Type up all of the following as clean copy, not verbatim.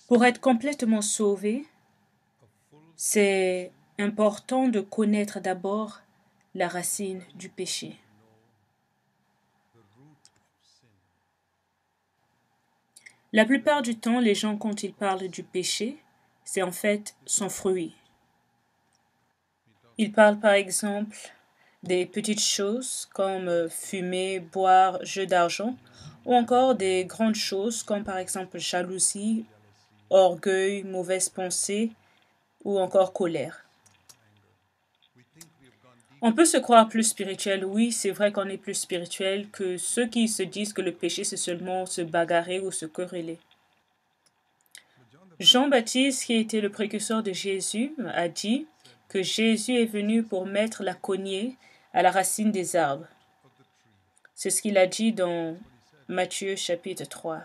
Pour être complètement sauvé, c'est important de connaître d'abord la racine du péché. La plupart du temps, les gens, quand ils parlent du péché, c'est en fait son fruit. Ils parlent par exemple des petites choses comme fumer, boire, jeu d'argent, ou encore des grandes choses comme par exemple jalousie, orgueil, mauvaise pensée ou encore colère. On peut se croire plus spirituel, oui, c'est vrai qu'on est plus spirituel que ceux qui se disent que le péché c'est seulement se bagarrer ou se quereller. Jean-Baptiste, qui était le précurseur de Jésus, a dit que Jésus est venu pour mettre la cognée à la racine des arbres. C'est ce qu'il a dit dans Matthieu chapitre 3.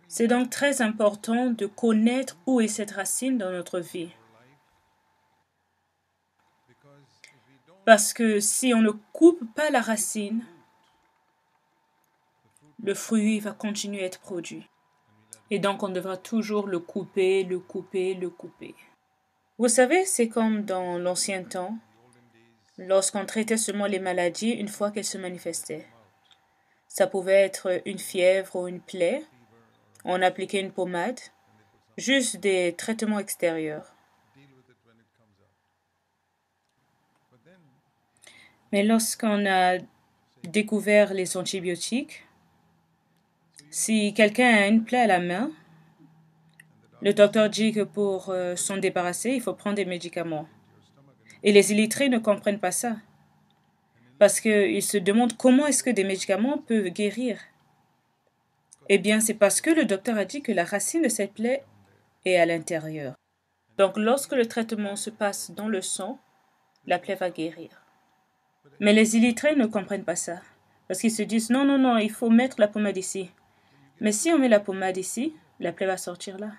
C'est donc très important de connaître où est cette racine dans notre vie. Parce que si on ne coupe pas la racine, le fruit va continuer à être produit. Et donc on devra toujours le couper, le couper, le couper. Vous savez, c'est comme dans l'ancien temps, lorsqu'on traitait seulement les maladies une fois qu'elles se manifestaient. Ça pouvait être une fièvre ou une plaie. On appliquait une pommade, juste des traitements extérieurs. Mais lorsqu'on a découvert les antibiotiques, si quelqu'un a une plaie à la main, le docteur dit que pour s'en débarrasser, il faut prendre des médicaments. Et les illettrés ne comprennent pas ça. Parce qu'ils se demandent comment est-ce que des médicaments peuvent guérir. Eh bien, c'est parce que le docteur a dit que la racine de cette plaie est à l'intérieur. Donc, lorsque le traitement se passe dans le sang, la plaie va guérir. Mais les illettrés ne comprennent pas ça. Parce qu'ils se disent, non, non, non, il faut mettre la pommade ici. Mais si on met la pommade ici, la plaie va sortir là.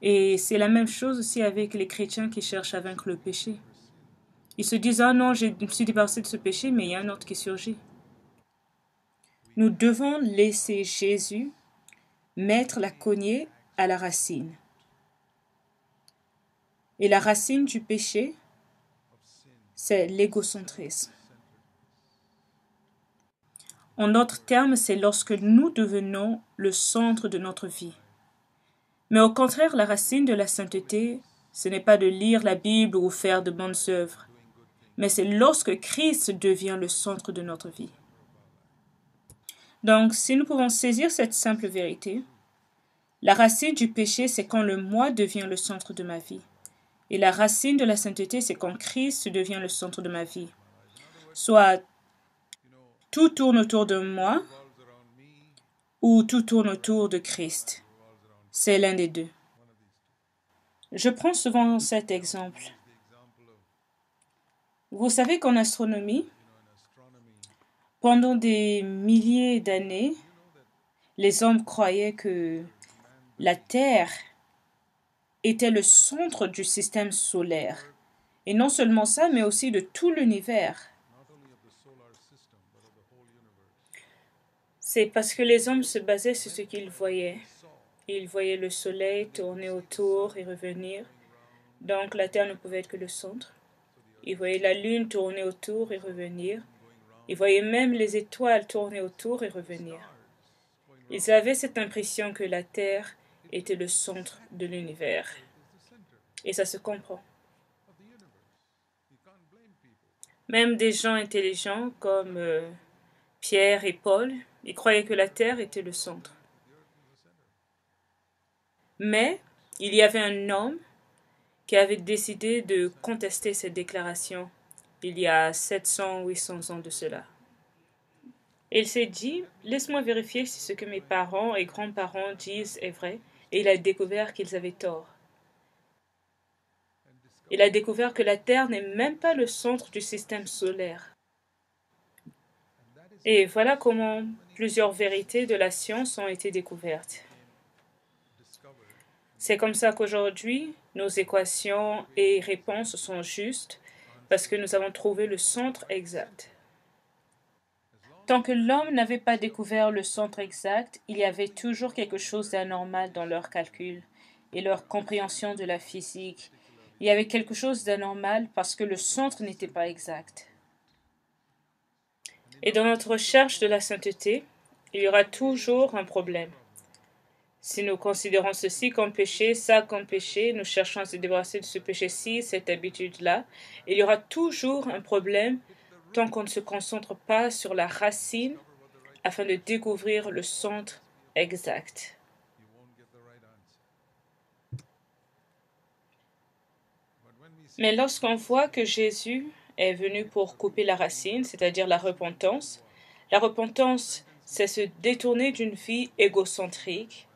Et c'est la même chose aussi avec les chrétiens qui cherchent à vaincre le péché. Ils se disent, ah non, je me suis débarrassé de ce péché, mais il y a un autre qui surgit. Nous devons laisser Jésus mettre la cognée à la racine. Et la racine du péché, c'est l'égocentrisme. En d'autres termes, c'est lorsque nous devenons le centre de notre vie. Mais au contraire, la racine de la sainteté, ce n'est pas de lire la Bible ou faire de bonnes œuvres, mais c'est lorsque Christ devient le centre de notre vie. Donc, si nous pouvons saisir cette simple vérité, la racine du péché, c'est quand le moi devient le centre de ma vie. Et la racine de la sainteté, c'est quand Christ devient le centre de ma vie. Soit tout tourne autour de moi ou tout tourne autour de Christ. C'est l'un des deux. Je prends souvent cet exemple. Vous savez qu'en astronomie, pendant des milliers d'années, les hommes croyaient que la Terre était le centre du système solaire. Et non seulement ça, mais aussi de tout l'univers. C'est parce que les hommes se basaient sur ce qu'ils voyaient. Ils voyaient le soleil tourner autour et revenir. Donc la Terre ne pouvait être que le centre. Ils voyaient la lune tourner autour et revenir. Ils voyaient même les étoiles tourner autour et revenir. Ils avaient cette impression que la Terre était le centre de l'univers. Et ça se comprend. Même des gens intelligents comme Pierre et Paul, ils croyaient que la Terre était le centre. Mais il y avait un homme qui avait décidé de contester cette déclaration il y a 700 ou 800 ans de cela. Il s'est dit, laisse-moi vérifier si ce que mes parents et grands-parents disent est vrai, et il a découvert qu'ils avaient tort. Il a découvert que la Terre n'est même pas le centre du système solaire. Et voilà comment plusieurs vérités de la science ont été découvertes. C'est comme ça qu'aujourd'hui, nos équations et réponses sont justes parce que nous avons trouvé le centre exact. Tant que l'homme n'avait pas découvert le centre exact, il y avait toujours quelque chose d'anormal dans leurs calculs et leur compréhension de la physique. Il y avait quelque chose d'anormal parce que le centre n'était pas exact. Et dans notre recherche de la sainteté, il y aura toujours un problème. Si nous considérons ceci comme péché, ça comme péché, nous cherchons à se débarrasser de ce péché-ci, cette habitude-là, il y aura toujours un problème tant qu'on ne se concentre pas sur la racine afin de découvrir le centre exact. Mais lorsqu'on voit que Jésus est venu pour couper la racine, c'est-à-dire la repentance, c'est se détourner d'une vie égocentrique.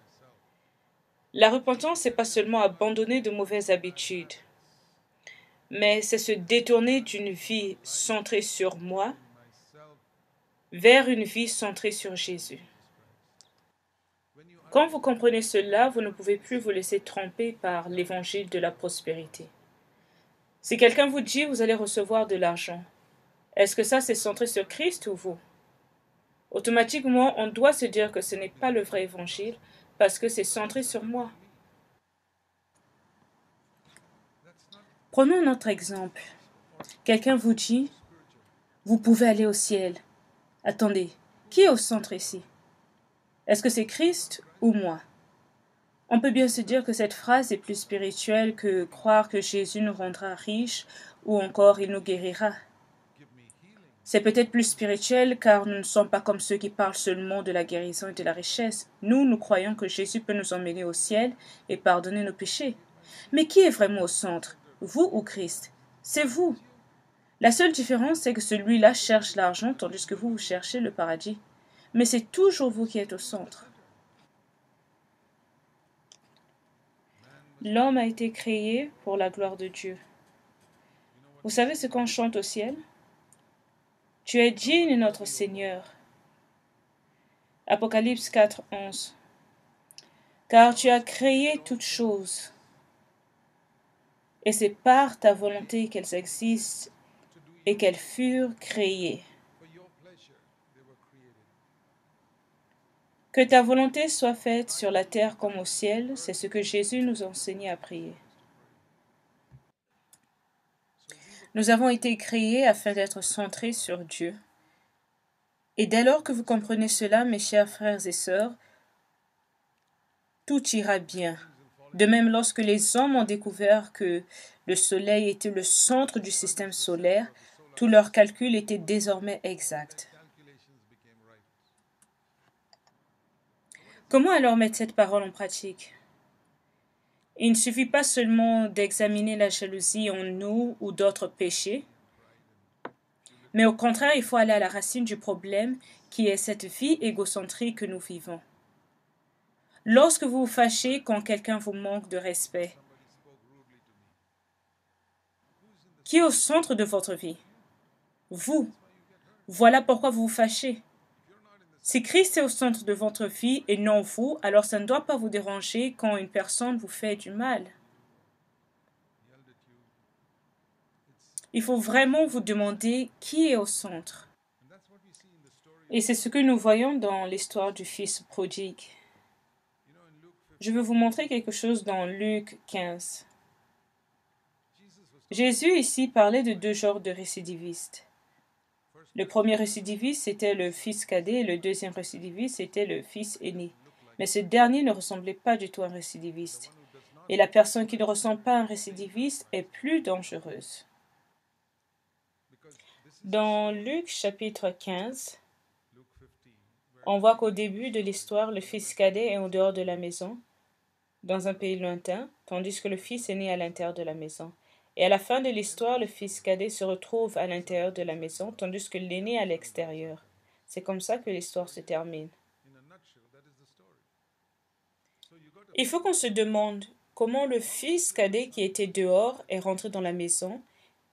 La repentance, c'est pas seulement abandonner de mauvaises habitudes, mais c'est se détourner d'une vie centrée sur moi vers une vie centrée sur Jésus. Quand vous comprenez cela, vous ne pouvez plus vous laisser tromper par l'évangile de la prospérité. Si quelqu'un vous dit vous allez recevoir de l'argent, est-ce que ça c'est centré sur Christ ou vous? Automatiquement, on doit se dire que ce n'est pas le vrai évangile parce que c'est centré sur moi. Prenons notre exemple. Quelqu'un vous dit vous pouvez aller au ciel. Attendez, qui est au centre ici? Est-ce que c'est Christ ou moi? On peut bien se dire que cette phrase est plus spirituelle que croire que Jésus nous rendra riches ou encore il nous guérira. C'est peut-être plus spirituel car nous ne sommes pas comme ceux qui parlent seulement de la guérison et de la richesse. Nous croyons que Jésus peut nous emmener au ciel et pardonner nos péchés. Mais qui est vraiment au centre? Vous ou Christ? C'est vous. La seule différence, c'est que celui-là cherche l'argent tandis que vous cherchez le paradis. Mais c'est toujours vous qui êtes au centre. L'homme a été créé pour la gloire de Dieu. Vous savez ce qu'on chante au ciel? Tu es digne, notre Seigneur. Apocalypse 4, 11. Car tu as créé toutes choses, et c'est par ta volonté qu'elles existent et qu'elles furent créées. Que ta volonté soit faite sur la terre comme au ciel, c'est ce que Jésus nous enseignait à prier. Nous avons été créés afin d'être centrés sur Dieu. Et dès lors que vous comprenez cela, mes chers frères et sœurs, tout ira bien. De même, lorsque les hommes ont découvert que le Soleil était le centre du système solaire, tous leurs calculs étaient désormais exacts. Comment alors mettre cette parole en pratique? Il ne suffit pas seulement d'examiner la jalousie en nous ou d'autres péchés, mais au contraire, il faut aller à la racine du problème qui est cette vie égocentrique que nous vivons. Lorsque vous vous fâchez quand quelqu'un vous manque de respect, qui est au centre de votre vie? Vous. Voilà pourquoi vous vous fâchez. Si Christ est au centre de votre vie et non vous, alors ça ne doit pas vous déranger quand une personne vous fait du mal. Il faut vraiment vous demander qui est au centre. Et c'est ce que nous voyons dans l'histoire du fils prodigue. Je vais vous montrer quelque chose dans Luc 15. Jésus ici parlait de deux genres de récidivistes. Le premier récidiviste, c'était le fils cadet et le deuxième récidiviste, c'était le fils aîné. Mais ce dernier ne ressemblait pas du tout à un récidiviste. Et la personne qui ne ressemble pas à un récidiviste est plus dangereuse. Dans Luc chapitre 15, on voit qu'au début de l'histoire, le fils cadet est en dehors de la maison, dans un pays lointain, tandis que le fils aîné est à l'intérieur de la maison. Et à la fin de l'histoire, le fils cadet se retrouve à l'intérieur de la maison, tandis que l'aîné est à l'extérieur. C'est comme ça que l'histoire se termine. Il faut qu'on se demande comment le fils cadet qui était dehors est rentré dans la maison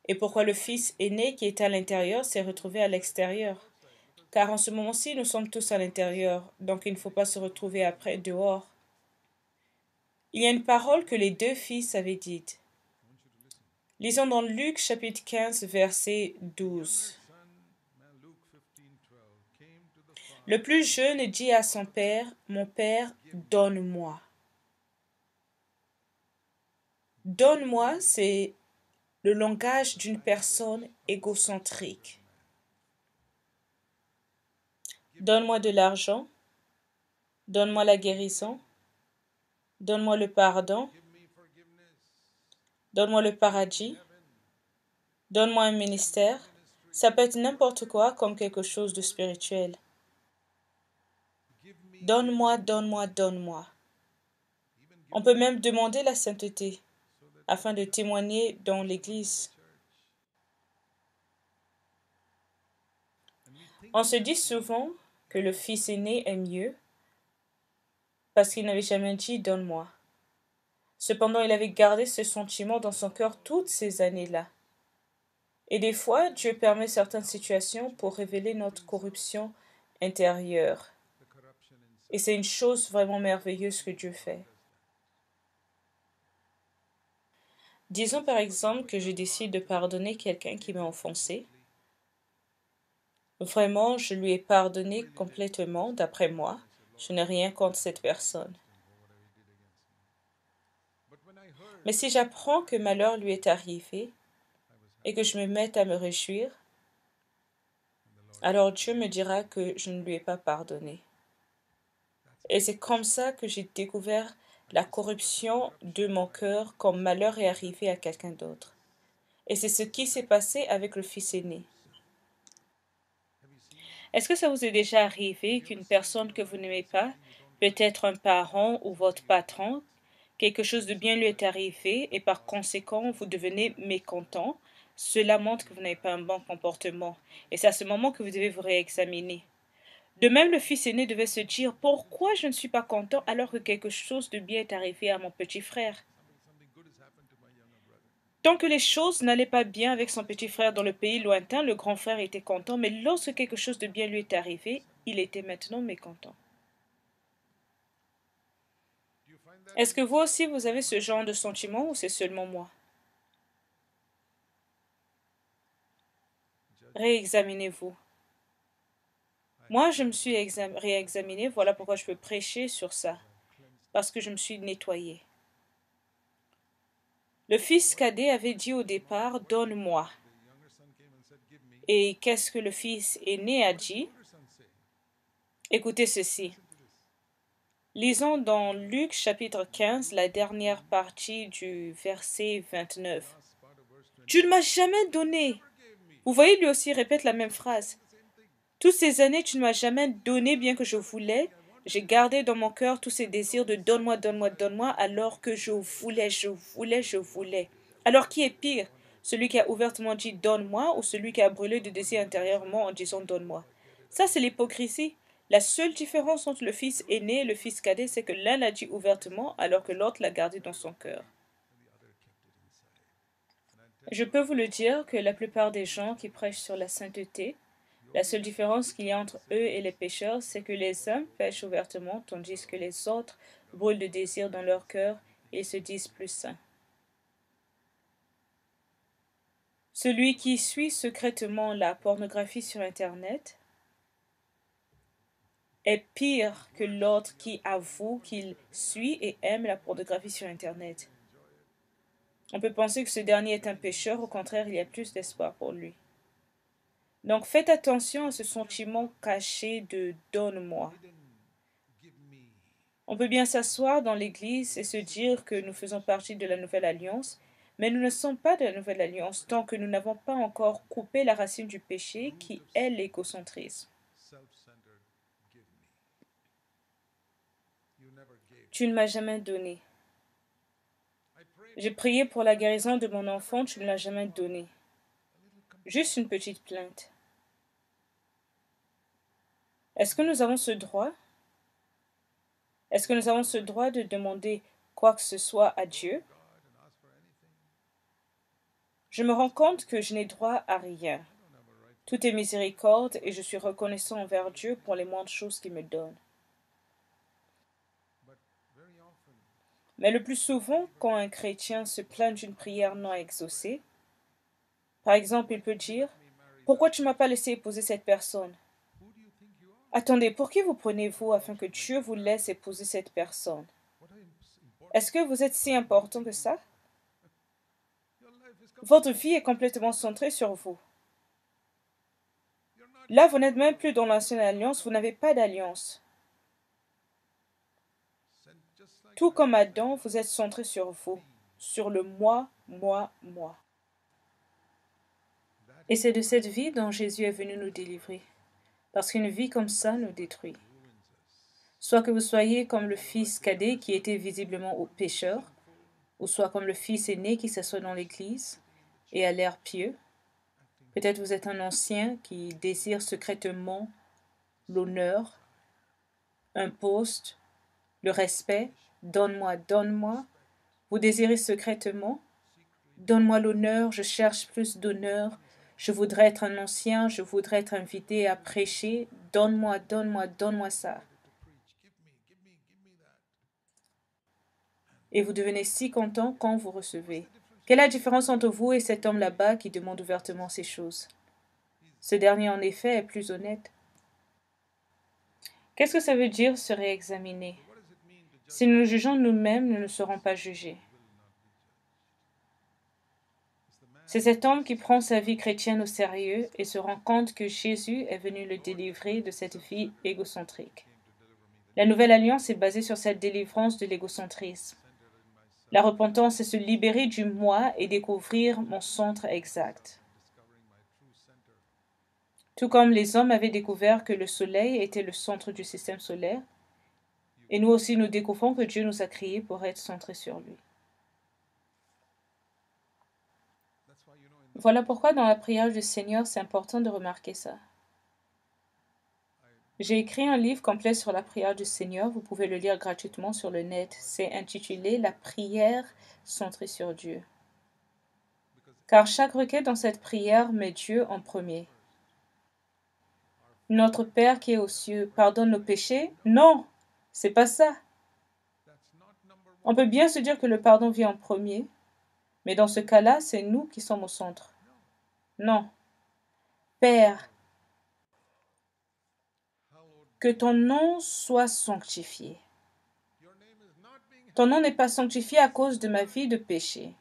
et pourquoi le fils aîné qui était à l'intérieur s'est retrouvé à l'extérieur. Car en ce moment-ci, nous sommes tous à l'intérieur, donc il ne faut pas se retrouver après dehors. Il y a une parole que les deux fils avaient dite. Lisons dans Luc chapitre 15, verset 12. Le plus jeune dit à son père, « Mon père, donne-moi. » Donne-moi, c'est le langage d'une personne égocentrique. Donne-moi de l'argent, donne-moi la guérison, donne-moi le pardon, donne-moi le paradis, donne-moi un ministère. Ça peut être n'importe quoi comme quelque chose de spirituel. Donne-moi, donne-moi, donne-moi. On peut même demander la sainteté afin de témoigner dans l'Église. On se dit souvent que le fils aîné est mieux parce qu'il n'avait jamais dit « donne-moi ». Cependant, il avait gardé ce sentiment dans son cœur toutes ces années-là. Et des fois, Dieu permet certaines situations pour révéler notre corruption intérieure. Et c'est une chose vraiment merveilleuse que Dieu fait. Disons par exemple que je décide de pardonner quelqu'un qui m'a offensé. Vraiment, je lui ai pardonné complètement, d'après moi. Je n'ai rien contre cette personne. Mais si j'apprends que malheur lui est arrivé et que je me mette à me réjouir, alors Dieu me dira que je ne lui ai pas pardonné. Et c'est comme ça que j'ai découvert la corruption de mon cœur quand malheur est arrivé à quelqu'un d'autre. Et c'est ce qui s'est passé avec le fils aîné. Est-ce que ça vous est déjà arrivé qu'une personne que vous n'aimez pas, peut-être un parent ou votre patron, quelque chose de bien lui est arrivé et par conséquent vous devenez mécontent? Cela montre que vous n'avez pas un bon comportement. Et c'est à ce moment que vous devez vous réexaminer. De même, le fils aîné devait se dire « Pourquoi je ne suis pas content alors que quelque chose de bien est arrivé à mon petit frère ?» Tant que les choses n'allaient pas bien avec son petit frère dans le pays lointain, le grand frère était content, mais lorsque quelque chose de bien lui est arrivé, il était maintenant mécontent. Est-ce que vous aussi vous avez ce genre de sentiment ou c'est seulement moi? Réexaminez-vous. Moi, je me suis réexaminé, voilà pourquoi je peux prêcher sur ça, parce que je me suis nettoyé. Le fils cadet avait dit au départ, « Donne-moi ». Et qu'est-ce que le fils aîné a dit? Écoutez ceci. Lisons dans Luc chapitre 15, la dernière partie du verset 29. « Tu ne m'as jamais donné. » Vous voyez, lui aussi répète la même phrase. « Toutes ces années, tu ne m'as jamais donné bien que je voulais. J'ai gardé dans mon cœur tous ces désirs de donne-moi, donne-moi, donne-moi, alors que je voulais, je voulais, je voulais. » Alors qui est pire? Celui qui a ouvertement dit donne-moi ou celui qui a brûlé de désir intérieurement en disant donne-moi? Ça, c'est l'hypocrisie. La seule différence entre le fils aîné et le fils cadet, c'est que l'un l'a dit ouvertement alors que l'autre l'a gardé dans son cœur. Je peux vous le dire que la plupart des gens qui prêchent sur la sainteté, la seule différence qu'il y a entre eux et les pécheurs, c'est que les uns pêchent ouvertement, tandis que les autres brûlent de désir dans leur cœur et se disent plus saints. Celui qui suit secrètement la pornographie sur Internet est pire que l'autre qui avoue qu'il suit et aime la pornographie sur Internet. On peut penser que ce dernier est un pécheur, au contraire, il y a plus d'espoir pour lui. Donc faites attention à ce sentiment caché de « donne-moi ». On peut bien s'asseoir dans l'Église et se dire que nous faisons partie de la Nouvelle Alliance, mais nous ne sommes pas de la Nouvelle Alliance tant que nous n'avons pas encore coupé la racine du péché qui est l'égocentrisme. Tu ne m'as jamais donné. J'ai prié pour la guérison de mon enfant, tu ne l'as jamais donné. Juste une petite plainte. Est-ce que nous avons ce droit? Est-ce que nous avons ce droit de demander quoi que ce soit à Dieu? Je me rends compte que je n'ai droit à rien. Tout est miséricorde et je suis reconnaissant envers Dieu pour les moindres choses qu'il me donne. Mais le plus souvent, quand un chrétien se plaint d'une prière non exaucée, par exemple, il peut dire « Pourquoi tu ne m'as pas laissé épouser cette personne ?» Attendez, pour qui vous prenez-vous afin que Dieu vous laisse épouser cette personne? Est-ce que vous êtes si important que ça? Votre vie est complètement centrée sur vous. Là, vous n'êtes même plus dans l'ancienne alliance, vous n'avez pas d'alliance. Tout comme Adam, vous êtes centré sur vous, sur le moi, moi, moi. Et c'est de cette vie dont Jésus est venu nous délivrer, parce qu'une vie comme ça nous détruit. Soit que vous soyez comme le fils cadet qui était visiblement au pécheur, ou soit comme le fils aîné qui s'assoit dans l'Église et a l'air pieux. Peut-être vous êtes un ancien qui désire secrètement l'honneur, un poste, le respect. Donne-moi, donne-moi. Vous désirez secrètement. Donne-moi l'honneur, je cherche plus d'honneur. Je voudrais être un ancien, je voudrais être invité à prêcher. Donne-moi, donne-moi, donne-moi ça. Et vous devenez si content quand vous recevez. Quelle est la différence entre vous et cet homme là-bas qui demande ouvertement ces choses? Ce dernier, en effet, est plus honnête. Qu'est-ce que ça veut dire se réexaminer? Si nous nous jugeons nous-mêmes, nous ne serons pas jugés. C'est cet homme qui prend sa vie chrétienne au sérieux et se rend compte que Jésus est venu le délivrer de cette vie égocentrique. La nouvelle alliance est basée sur cette délivrance de l'égocentrisme. La repentance, c'est se libérer du moi et découvrir mon centre exact. Tout comme les hommes avaient découvert que le soleil était le centre du système solaire, et nous aussi nous découvrons que Dieu nous a créés pour être centrés sur lui. Voilà pourquoi dans la prière du Seigneur, c'est important de remarquer ça. J'ai écrit un livre complet sur la prière du Seigneur, vous pouvez le lire gratuitement sur le net. C'est intitulé La prière centrée sur Dieu. Car chaque requête dans cette prière met Dieu en premier. Notre Père qui est aux cieux, pardonne nos péchés? Non, c'est pas ça. On peut bien se dire que le pardon vient en premier, mais dans ce cas-là, c'est nous qui sommes au centre. Non. Père, que ton nom soit sanctifié. Ton nom n'est pas sanctifié à cause de ma vie de péché.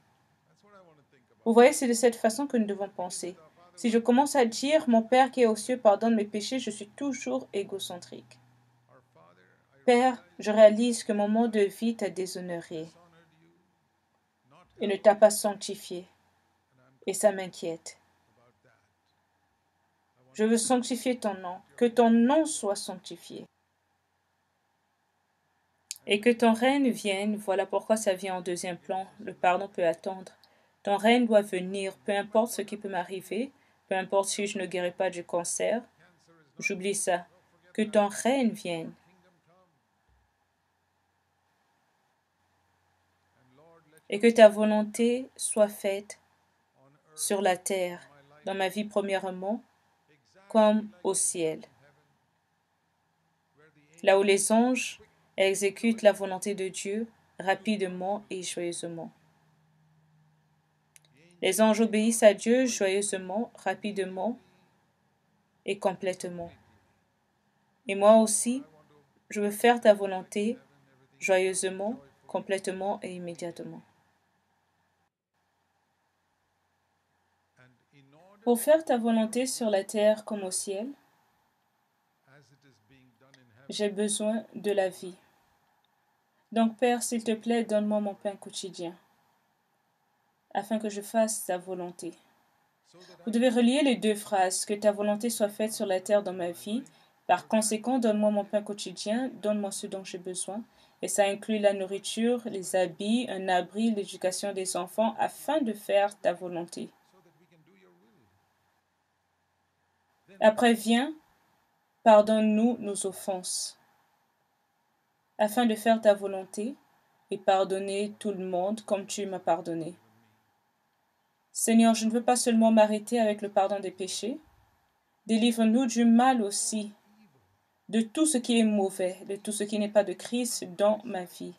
Vous voyez, c'est de cette façon que nous devons penser. Si je commence à dire « Mon Père qui est aux cieux, pardonne mes péchés », je suis toujours égocentrique. Père, je réalise que mon mode de vie t'a déshonoré et ne t'a pas sanctifié, et ça m'inquiète. Je veux sanctifier ton nom, que ton nom soit sanctifié. Et que ton règne vienne, voilà pourquoi ça vient en deuxième plan, le pardon peut attendre. Ton règne doit venir, peu importe ce qui peut m'arriver, peu importe si je ne guéris pas du cancer, j'oublie ça. Que ton règne vienne. Et que ta volonté soit faite sur la terre, dans ma vie premièrement, comme au ciel. Là où les anges exécutent la volonté de Dieu rapidement et joyeusement. Les anges obéissent à Dieu joyeusement, rapidement et complètement. Et moi aussi, je veux faire ta volonté joyeusement, complètement et immédiatement. Pour faire ta volonté sur la terre comme au ciel, j'ai besoin de la vie. Donc, Père, s'il te plaît, donne-moi mon pain quotidien, afin que je fasse ta volonté. Vous devez relier les deux phrases, que ta volonté soit faite sur la terre dans ma vie. Par conséquent, donne-moi mon pain quotidien, donne-moi ce dont j'ai besoin. Et ça inclut la nourriture, les habits, un abri, l'éducation des enfants, afin de faire ta volonté. Après, viens, pardonne-nous nos offenses, afin de faire ta volonté et pardonner tout le monde comme tu m'as pardonné. Seigneur, je ne veux pas seulement m'arrêter avec le pardon des péchés. Délivre-nous du mal aussi, de tout ce qui est mauvais, de tout ce qui n'est pas de Christ dans ma vie.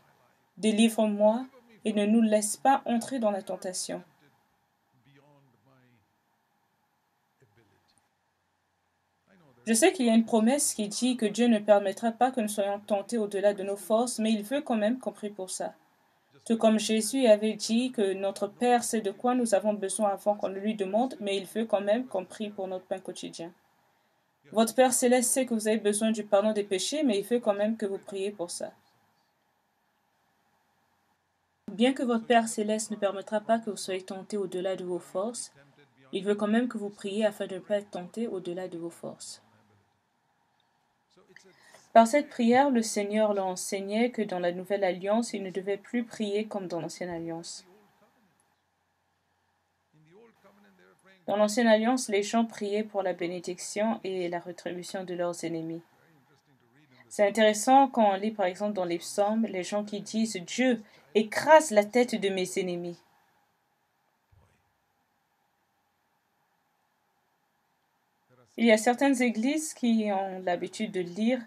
Délivre-moi et ne nous laisse pas entrer dans la tentation. Je sais qu'il y a une promesse qui dit que Dieu ne permettra pas que nous soyons tentés au-delà de nos forces, mais il veut quand même qu'on prie pour ça. Tout comme Jésus avait dit que notre Père sait de quoi nous avons besoin avant qu'on le lui demande, mais il veut quand même qu'on prie pour notre pain quotidien. Votre Père céleste sait que vous avez besoin du pardon des péchés, mais il veut quand même que vous priez pour ça. Bien que votre Père céleste ne permettra pas que vous soyez tentés au-delà de vos forces, il veut quand même que vous priez afin de ne pas être tentés au-delà de vos forces. Par cette prière, le Seigneur leur enseignait que dans la Nouvelle Alliance, ils ne devaient plus prier comme dans l'Ancienne Alliance. Dans l'Ancienne Alliance, les gens priaient pour la bénédiction et la rétribution de leurs ennemis. C'est intéressant quand on lit par exemple dans les psaumes les gens qui disent « Dieu, écrase la tête de mes ennemis ». Il y a certaines églises qui ont l'habitude de lire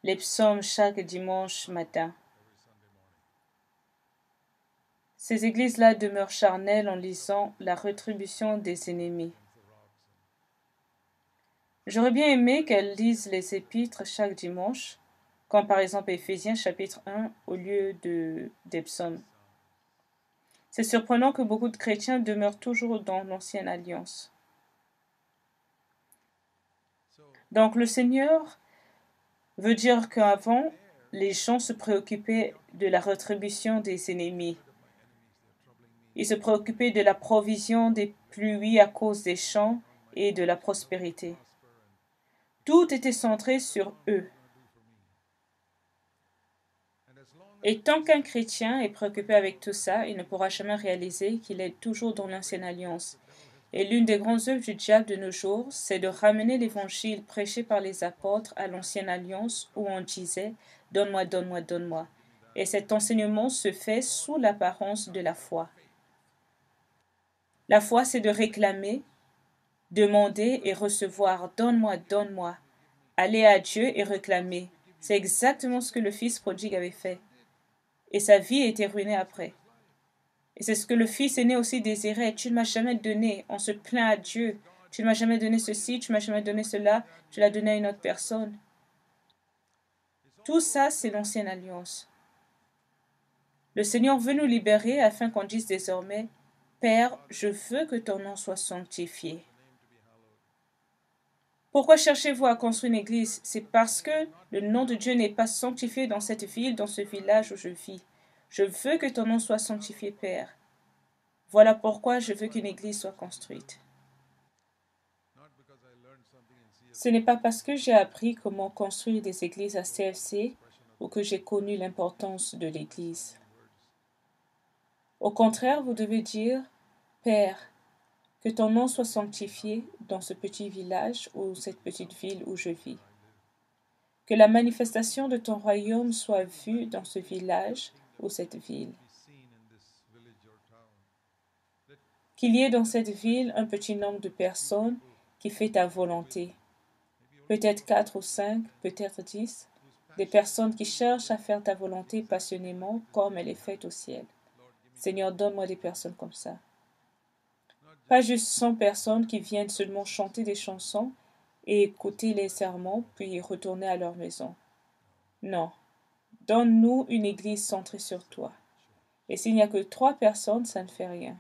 les psaumes chaque dimanche matin. Ces églises-là demeurent charnelles en lisant la rétribution des ennemis. J'aurais bien aimé qu'elles lisent les épîtres chaque dimanche, comme par exemple Éphésiens chapitre 1 au lieu des psaumes. C'est surprenant que beaucoup de chrétiens demeurent toujours dans l'ancienne alliance. Donc le Seigneur veut dire qu'avant, les gens se préoccupaient de la rétribution des ennemis. Ils se préoccupaient de la provision des pluies à cause des champs et de la prospérité. Tout était centré sur eux. Et tant qu'un chrétien est préoccupé avec tout ça, il ne pourra jamais réaliser qu'il est toujours dans l'ancienne alliance. Et l'une des grandes œuvres du diable de nos jours, c'est de ramener l'évangile prêché par les apôtres à l'ancienne alliance où on disait « Donne-moi, donne-moi, donne-moi ». Et cet enseignement se fait sous l'apparence de la foi. La foi, c'est de réclamer, demander et recevoir « Donne-moi, donne-moi ». Aller à Dieu et réclamer. C'est exactement ce que le fils prodigue avait fait. Et sa vie a été ruinée après. Et c'est ce que le fils aîné aussi désirait. Tu ne m'as jamais donné. On se plaint à Dieu. Tu ne m'as jamais donné ceci, tu ne m'as jamais donné cela. Tu l'as donné à une autre personne. Tout ça, c'est l'ancienne alliance. Le Seigneur veut nous libérer afin qu'on dise désormais, Père, je veux que ton nom soit sanctifié. Pourquoi cherchez-vous à construire une église? C'est parce que le nom de Dieu n'est pas sanctifié dans cette ville, dans ce village où je vis. Je veux que ton nom soit sanctifié, Père. Voilà pourquoi je veux qu'une église soit construite. Ce n'est pas parce que j'ai appris comment construire des églises à CFC ou que j'ai connu l'importance de l'église. Au contraire, vous devez dire, Père, que ton nom soit sanctifié dans ce petit village ou cette petite ville où je vis. Que la manifestation de ton royaume soit vue dans ce village ou cette ville. Qu'il y ait dans cette ville un petit nombre de personnes qui fait ta volonté. Peut-être 4 ou 5, peut-être 10. Des personnes qui cherchent à faire ta volonté passionnément comme elle est faite au ciel. Seigneur, donne-moi des personnes comme ça. Pas juste 100 personnes qui viennent seulement chanter des chansons et écouter les sermons puis retourner à leur maison. Non. Donne-nous une église centrée sur toi. Et s'il n'y a que 3 personnes, ça ne fait rien.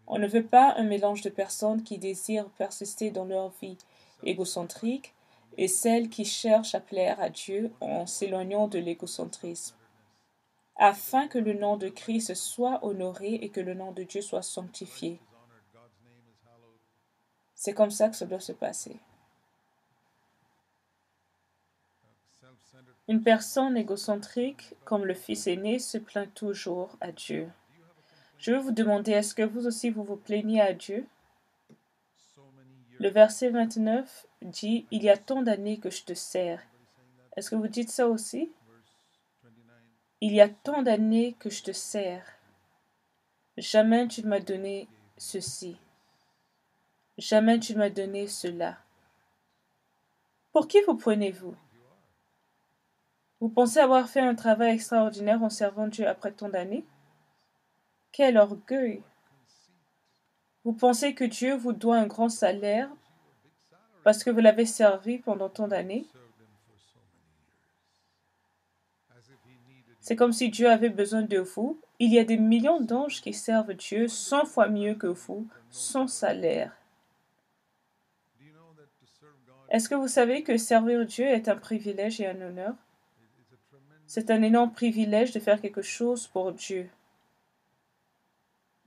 On ne veut pas un mélange de personnes qui désirent persister dans leur vie égocentrique et celles qui cherchent à plaire à Dieu en s'éloignant de l'égocentrisme, afin que le nom de Christ soit honoré et que le nom de Dieu soit sanctifié. C'est comme ça que ça doit se passer. Une personne égocentrique, comme le fils aîné, se plaint toujours à Dieu. Je veux vous demander, est-ce que vous aussi vous plaignez à Dieu? Le verset 29 dit, « Il y a tant d'années que je te sers. » Est-ce que vous dites ça aussi? Il y a tant d'années que je te sers. Jamais tu ne m'as donné ceci. Jamais tu ne m'as donné cela. Pour qui vous prenez-vous? Vous pensez avoir fait un travail extraordinaire en servant Dieu après tant d'années? Quel orgueil! Vous pensez que Dieu vous doit un grand salaire parce que vous l'avez servi pendant tant d'années? C'est comme si Dieu avait besoin de vous. Il y a des millions d'anges qui servent Dieu 100 fois mieux que vous, sans salaire. Est-ce que vous savez que servir Dieu est un privilège et un honneur? C'est un énorme privilège de faire quelque chose pour Dieu.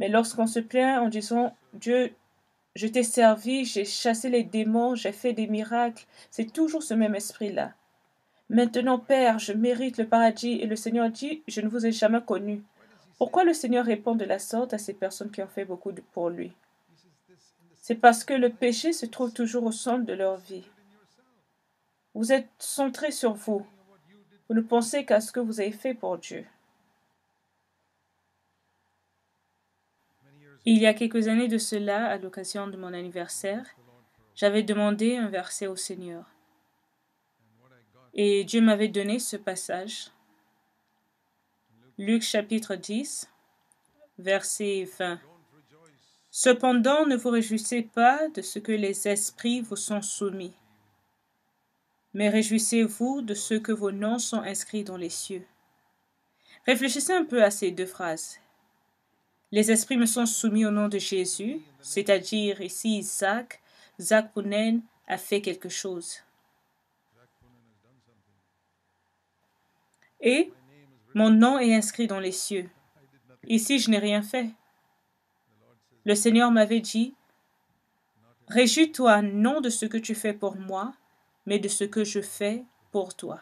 Mais lorsqu'on se plaint en disant « Dieu, je t'ai servi, j'ai chassé les démons, j'ai fait des miracles », c'est toujours ce même esprit-là. Maintenant, Père, je mérite le paradis. Et le Seigneur dit, je ne vous ai jamais connu. Pourquoi le Seigneur répond de la sorte à ces personnes qui ont fait beaucoup pour lui? C'est parce que le péché se trouve toujours au centre de leur vie. Vous êtes centré sur vous. Vous ne pensez qu'à ce que vous avez fait pour Dieu. Il y a quelques années de cela, à l'occasion de mon anniversaire, j'avais demandé un verset au Seigneur. Et Dieu m'avait donné ce passage. Luc chapitre 10, verset 20. Cependant, ne vous réjouissez pas de ce que les esprits vous sont soumis, mais réjouissez-vous de ce que vos noms sont inscrits dans les cieux. Réfléchissez un peu à ces deux phrases. Les esprits me sont soumis au nom de Jésus, c'est-à-dire ici Zach Pounen a fait quelque chose. Et mon nom est inscrit dans les cieux. Ici, je n'ai rien fait. Le Seigneur m'avait dit, « Réjouis-toi non de ce que tu fais pour moi, mais de ce que je fais pour toi. »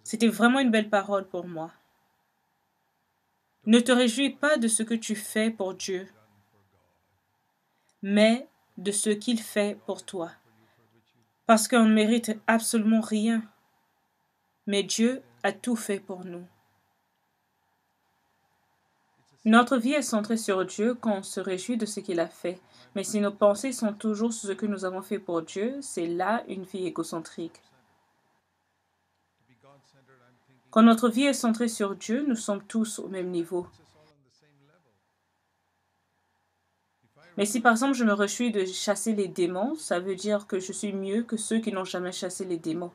C'était vraiment une belle parole pour moi. Ne te réjouis pas de ce que tu fais pour Dieu, mais de ce qu'il fait pour toi. Parce qu'on ne mérite absolument rien, mais Dieu a tout fait pour nous. Notre vie est centrée sur Dieu quand on se réjouit de ce qu'il a fait. Mais si nos pensées sont toujours sur ce que nous avons fait pour Dieu, c'est là une vie égocentrique. Quand notre vie est centrée sur Dieu, nous sommes tous au même niveau. Mais si par exemple je me réjouis de chasser les démons, ça veut dire que je suis mieux que ceux qui n'ont jamais chassé les démons.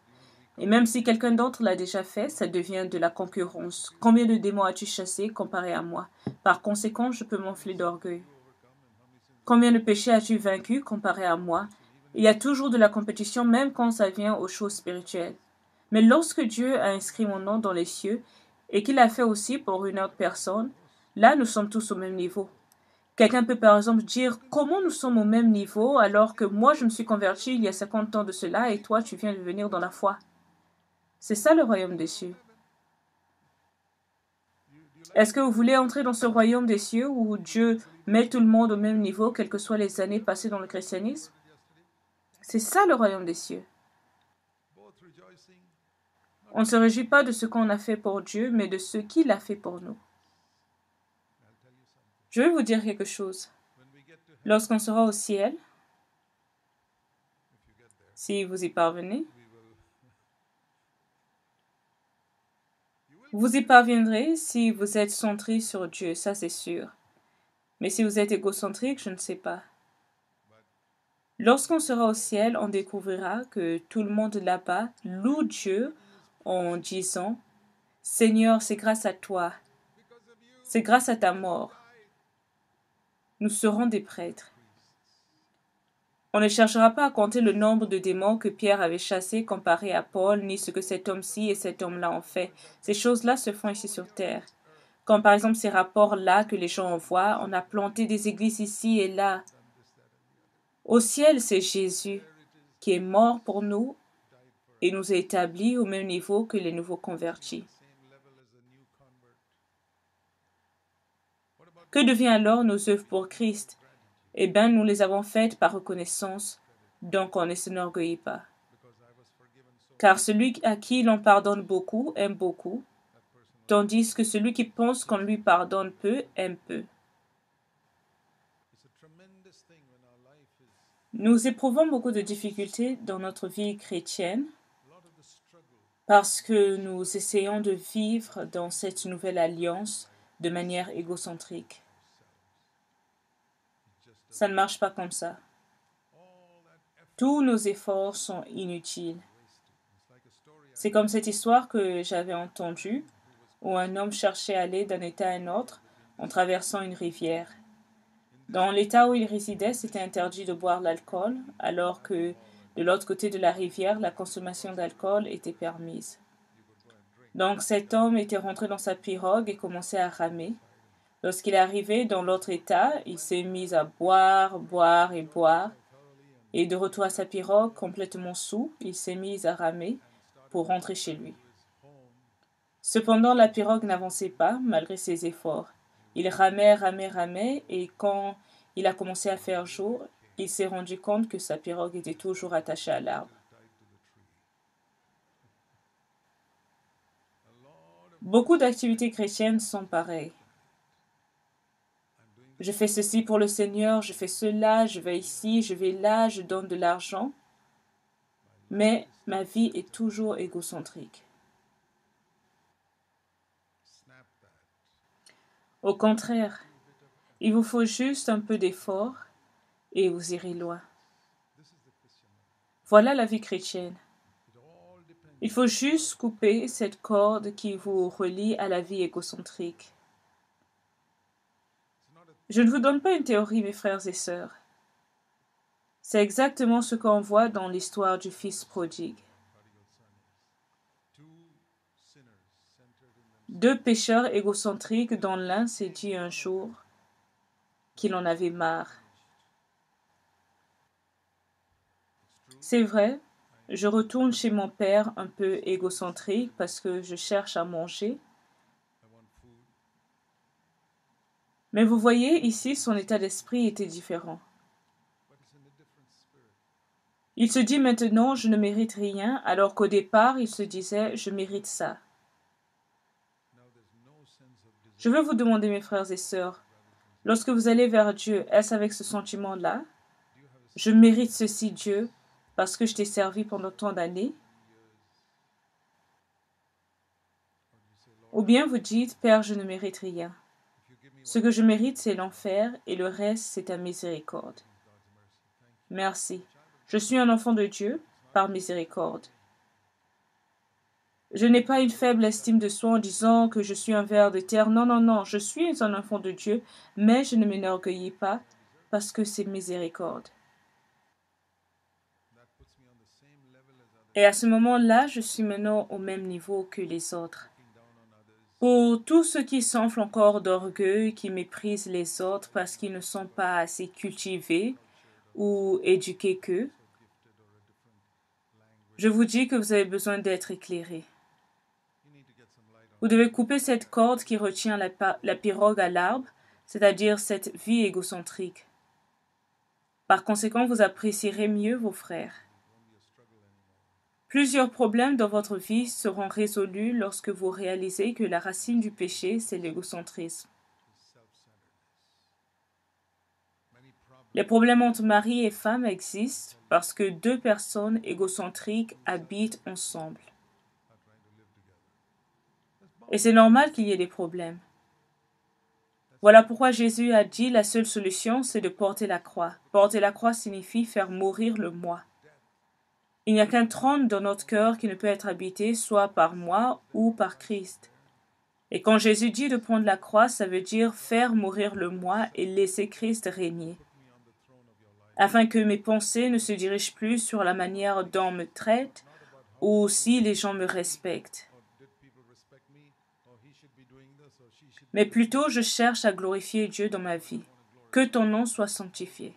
Et même si quelqu'un d'autre l'a déjà fait, ça devient de la concurrence. Combien de démons as-tu chassé comparé à moi? Par conséquent, je peux m'enfler d'orgueil. Combien de péchés as-tu vaincu comparé à moi? Il y a toujours de la compétition même quand ça vient aux choses spirituelles. Mais lorsque Dieu a inscrit mon nom dans les cieux et qu'il l'a fait aussi pour une autre personne, là nous sommes tous au même niveau. Quelqu'un peut par exemple dire comment nous sommes au même niveau alors que moi je me suis converti il y a 50 ans de cela et toi tu viens de venir dans la foi. C'est ça le royaume des cieux. Est-ce que vous voulez entrer dans ce royaume des cieux où Dieu met tout le monde au même niveau, quelles que soient les années passées dans le christianisme? C'est ça le royaume des cieux. On ne se réjouit pas de ce qu'on a fait pour Dieu, mais de ce qu'il a fait pour nous. Je vais vous dire quelque chose. Lorsqu'on sera au ciel, si vous y parvenez, vous y parviendrez si vous êtes centré sur Dieu, ça c'est sûr. Mais si vous êtes égocentrique, je ne sais pas. Lorsqu'on sera au ciel, on découvrira que tout le monde là-bas loue Dieu en disant « Seigneur, c'est grâce à toi, c'est grâce à ta mort. » Nous serons des prêtres. On ne cherchera pas à compter le nombre de démons que Pierre avait chassés comparé à Paul, ni ce que cet homme-ci et cet homme-là ont fait. Ces choses-là se font ici sur terre. Comme par exemple ces rapports-là que les gens envoient, on a planté des églises ici et là. Au ciel, c'est Jésus qui est mort pour nous et nous a établis au même niveau que les nouveaux convertis. Que devient alors nos œuvres pour Christ? Eh bien, nous les avons faites par reconnaissance, donc on ne s'enorgueillit pas. Car celui à qui l'on pardonne beaucoup aime beaucoup, tandis que celui qui pense qu'on lui pardonne peu aime peu. Nous éprouvons beaucoup de difficultés dans notre vie chrétienne parce que nous essayons de vivre dans cette nouvelle alliance de manière égocentrique. Ça ne marche pas comme ça. Tous nos efforts sont inutiles. C'est comme cette histoire que j'avais entendue, où un homme cherchait à aller d'un état à un autre en traversant une rivière. Dans l'état où il résidait, c'était interdit de boire l'alcool, alors que de l'autre côté de la rivière, la consommation d'alcool était permise. Donc cet homme était rentré dans sa pirogue et commençait à ramer. Lorsqu'il est arrivé dans l'autre état, il s'est mis à boire, boire et boire. Et de retour à sa pirogue, complètement saoul, il s'est mis à ramer pour rentrer chez lui. Cependant, la pirogue n'avançait pas, malgré ses efforts. Il ramait, ramait, ramait, et quand il a commencé à faire jour, il s'est rendu compte que sa pirogue était toujours attachée à l'arbre. Beaucoup d'activités chrétiennes sont pareilles. Je fais ceci pour le Seigneur, je fais cela, je vais ici, je vais là, je donne de l'argent. Mais ma vie est toujours égocentrique. Au contraire, il vous faut juste un peu d'effort et vous irez loin. Voilà la vie chrétienne. Il faut juste couper cette corde qui vous relie à la vie égocentrique. Je ne vous donne pas une théorie, mes frères et sœurs. C'est exactement ce qu'on voit dans l'histoire du fils prodigue. Deux pécheurs égocentriques dont l'un s'est dit un jour qu'il en avait marre. C'est vrai, je retourne chez mon père un peu égocentrique parce que je cherche à manger. Mais vous voyez, ici, son état d'esprit était différent. Il se dit maintenant, je ne mérite rien, alors qu'au départ, il se disait, je mérite ça. Je veux vous demander, mes frères et sœurs, lorsque vous allez vers Dieu, est-ce avec ce sentiment-là? Je mérite ceci, Dieu, parce que je t'ai servi pendant tant d'années? Ou bien vous dites, Père, je ne mérite rien. Ce que je mérite, c'est l'enfer, et le reste, c'est ta miséricorde. Merci. Je suis un enfant de Dieu, par miséricorde. Je n'ai pas une faible estime de soi en disant que je suis un ver de terre. Non, non, non, je suis un enfant de Dieu, mais je ne m'enorgueillis pas, parce que c'est miséricorde. Et à ce moment-là, je suis maintenant au même niveau que les autres. Pour tous ceux qui s'enflent encore d'orgueil, qui méprisent les autres parce qu'ils ne sont pas assez cultivés ou éduqués qu'eux, je vous dis que vous avez besoin d'être éclairés. Vous devez couper cette corde qui retient la pirogue à l'arbre, c'est-à-dire cette vie égocentrique. Par conséquent, vous apprécierez mieux vos frères. Plusieurs problèmes dans votre vie seront résolus lorsque vous réalisez que la racine du péché, c'est l'égocentrisme. Les problèmes entre mari et femme existent parce que deux personnes égocentriques habitent ensemble. Et c'est normal qu'il y ait des problèmes. Voilà pourquoi Jésus a dit la seule solution, c'est de porter la croix. Porter la croix signifie faire mourir le moi. Il n'y a qu'un trône dans notre cœur qui ne peut être habité soit par moi ou par Christ. Et quand Jésus dit de prendre la croix, ça veut dire faire mourir le moi et laisser Christ régner. Afin que mes pensées ne se dirigent plus sur la manière dont on me traite ou si les gens me respectent. Mais plutôt je cherche à glorifier Dieu dans ma vie. Que ton nom soit sanctifié.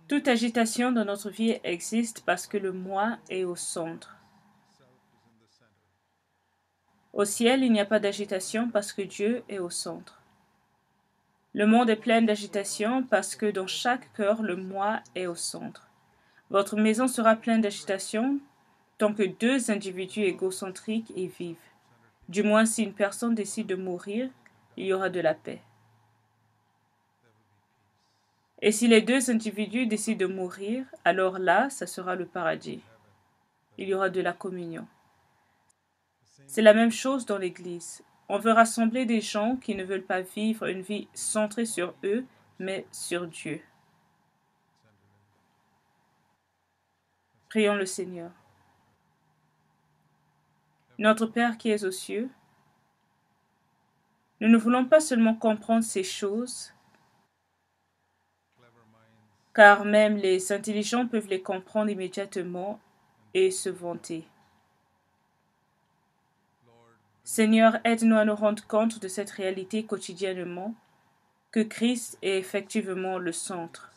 Toute agitation dans notre vie existe parce que le moi est au centre. Au ciel, il n'y a pas d'agitation parce que Dieu est au centre. Le monde est plein d'agitation parce que dans chaque cœur, le moi est au centre. Votre maison sera pleine d'agitation tant que deux individus égocentriques y vivent. Du moins, si une personne décide de mourir, il y aura de la paix. Et si les deux individus décident de mourir, alors là, ça sera le paradis. Il y aura de la communion. C'est la même chose dans l'Église. On veut rassembler des gens qui ne veulent pas vivre une vie centrée sur eux, mais sur Dieu. Prions le Seigneur. Notre Père qui es aux cieux, nous ne voulons pas seulement comprendre ces choses, car même les intelligents peuvent les comprendre immédiatement et se vanter. Seigneur, aide-nous à nous rendre compte de cette réalité quotidiennement, que Christ est effectivement le centre.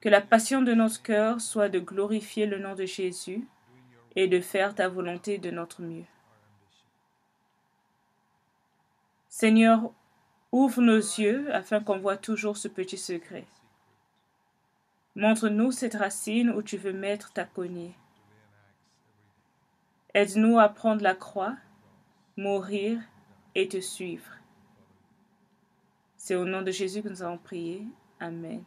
Que la passion de notre cœur soit de glorifier le nom de Jésus et de faire ta volonté de notre mieux. Seigneur, ouvre nos yeux afin qu'on voit toujours ce petit secret. Montre-nous cette racine où tu veux mettre ta cognée. Aide-nous à prendre la croix, mourir et te suivre. C'est au nom de Jésus que nous avons prié. Amen.